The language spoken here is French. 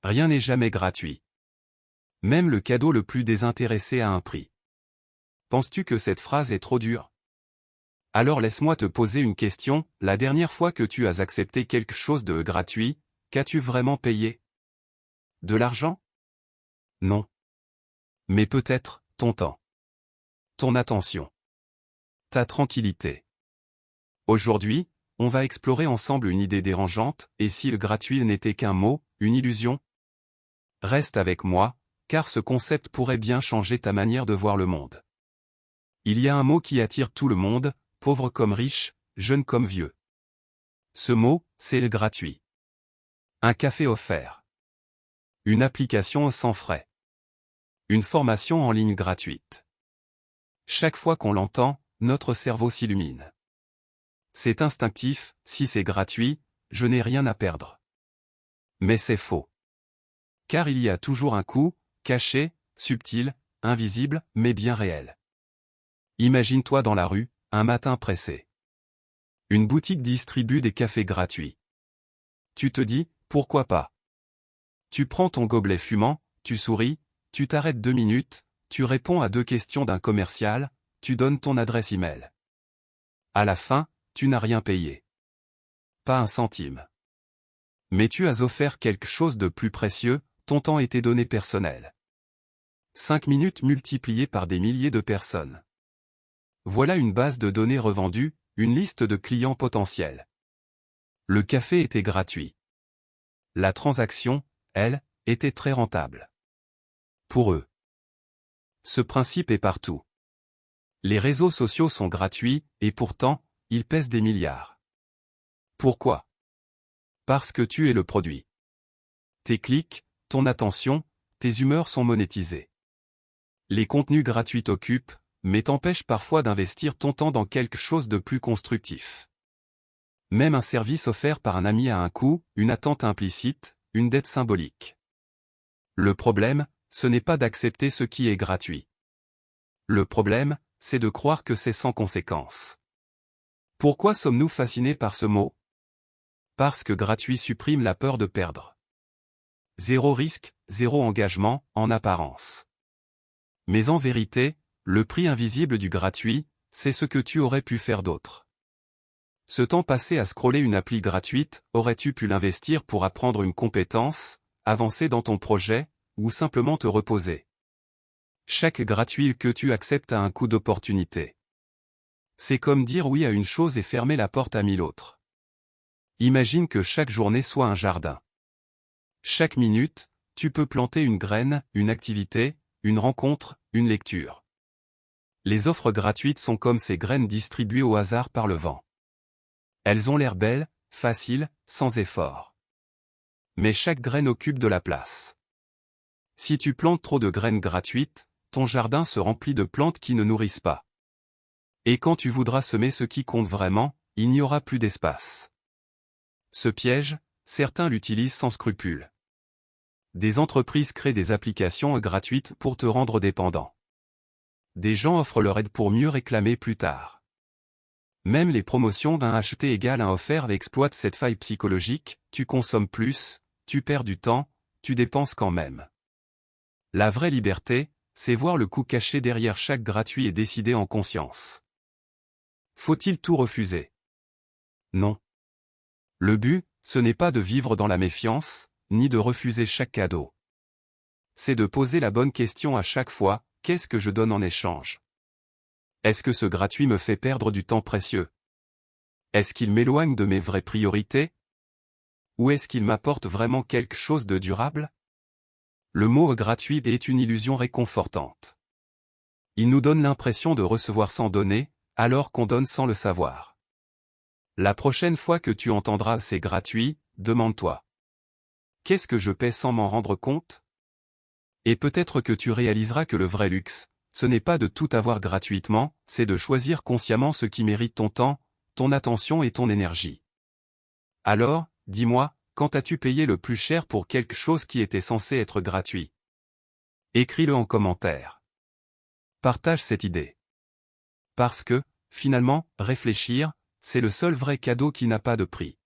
Rien n'est jamais gratuit. Même le cadeau le plus désintéressé a un prix. Penses-tu que cette phrase est trop dure? Alors laisse-moi te poser une question, la dernière fois que tu as accepté quelque chose de gratuit, qu'as-tu vraiment payé? De l'argent? Non. Mais peut-être, ton temps. Ton attention. Ta tranquillité. Aujourd'hui, on va explorer ensemble une idée dérangeante, et si le gratuit n'était qu'un mot, une illusion? Reste avec moi, car ce concept pourrait bien changer ta manière de voir le monde. Il y a un mot qui attire tout le monde, pauvre comme riche, jeune comme vieux. Ce mot, c'est le gratuit. Un café offert. Une application sans frais. Une formation en ligne gratuite. Chaque fois qu'on l'entend, notre cerveau s'illumine. C'est instinctif, si c'est gratuit, je n'ai rien à perdre. Mais c'est faux. Car il y a toujours un coût, caché, subtil, invisible, mais bien réel. Imagine-toi dans la rue, un matin pressé. Une boutique distribue des cafés gratuits. Tu te dis, pourquoi pas? Tu prends ton gobelet fumant, tu souris, tu t'arrêtes 2 minutes, tu réponds à 2 questions d'un commercial, tu donnes ton adresse email. À la fin, tu n'as rien payé. Pas un centime. Mais tu as offert quelque chose de plus précieux, ton temps et tes données personnelles. 5 minutes multipliées par des milliers de personnes. Voilà une base de données revendues, une liste de clients potentiels. Le café était gratuit. La transaction, elle, était très rentable. Pour eux. Ce principe est partout. Les réseaux sociaux sont gratuits, et pourtant, ils pèsent des milliards. Pourquoi? Parce que tu es le produit. Tes clics, ton attention, tes humeurs sont monétisées. Les contenus gratuits t'occupent, mais t'empêchent parfois d'investir ton temps dans quelque chose de plus constructif. Même un service offert par un ami a un coût, une attente implicite, une dette symbolique. Le problème, ce n'est pas d'accepter ce qui est gratuit. Le problème, c'est de croire que c'est sans conséquence. Pourquoi sommes-nous fascinés par ce mot? Parce que gratuit supprime la peur de perdre. Zéro risque, zéro engagement, en apparence. Mais en vérité, le prix invisible du gratuit, c'est ce que tu aurais pu faire d'autre. Ce temps passé à scroller une appli gratuite, aurais-tu pu l'investir pour apprendre une compétence, avancer dans ton projet, ou simplement te reposer? Chaque gratuit que tu acceptes a un coût d'opportunité. C'est comme dire oui à une chose et fermer la porte à 1000 autres. Imagine que chaque journée soit un jardin. Chaque minute, tu peux planter une graine, une activité, une rencontre, une lecture. Les offres gratuites sont comme ces graines distribuées au hasard par le vent. Elles ont l'air belles, faciles, sans effort. Mais chaque graine occupe de la place. Si tu plantes trop de graines gratuites, ton jardin se remplit de plantes qui ne nourrissent pas. Et quand tu voudras semer ce qui compte vraiment, il n'y aura plus d'espace. Ce piège, certains l'utilisent sans scrupule. Des entreprises créent des applications gratuites pour te rendre dépendant. Des gens offrent leur aide pour mieux réclamer plus tard. Même les promotions d'un acheté égale un offert exploitent cette faille psychologique, tu consommes plus, tu perds du temps, tu dépenses quand même. La vraie liberté, c'est voir le coût caché derrière chaque gratuit et décider en conscience. Faut-il tout refuser? Non. Le but, ce n'est pas de vivre dans la méfiance, ni de refuser chaque cadeau. C'est de poser la bonne question à chaque fois, qu'est-ce que je donne en échange? Est-ce que ce gratuit me fait perdre du temps précieux? Est-ce qu'il m'éloigne de mes vraies priorités? Ou est-ce qu'il m'apporte vraiment quelque chose de durable? Le mot gratuit est une illusion réconfortante. Il nous donne l'impression de recevoir sans donner, alors qu'on donne sans le savoir. La prochaine fois que tu entendras c'est gratuit, demande-toi. Qu'est-ce que je paie sans m'en rendre compte? Et peut-être que tu réaliseras que le vrai luxe, ce n'est pas de tout avoir gratuitement, c'est de choisir consciemment ce qui mérite ton temps, ton attention et ton énergie. Alors, dis-moi, quand as-tu payé le plus cher pour quelque chose qui était censé être gratuit? Écris-le en commentaire. Partage cette idée. Parce que, finalement, réfléchir, c'est le seul vrai cadeau qui n'a pas de prix.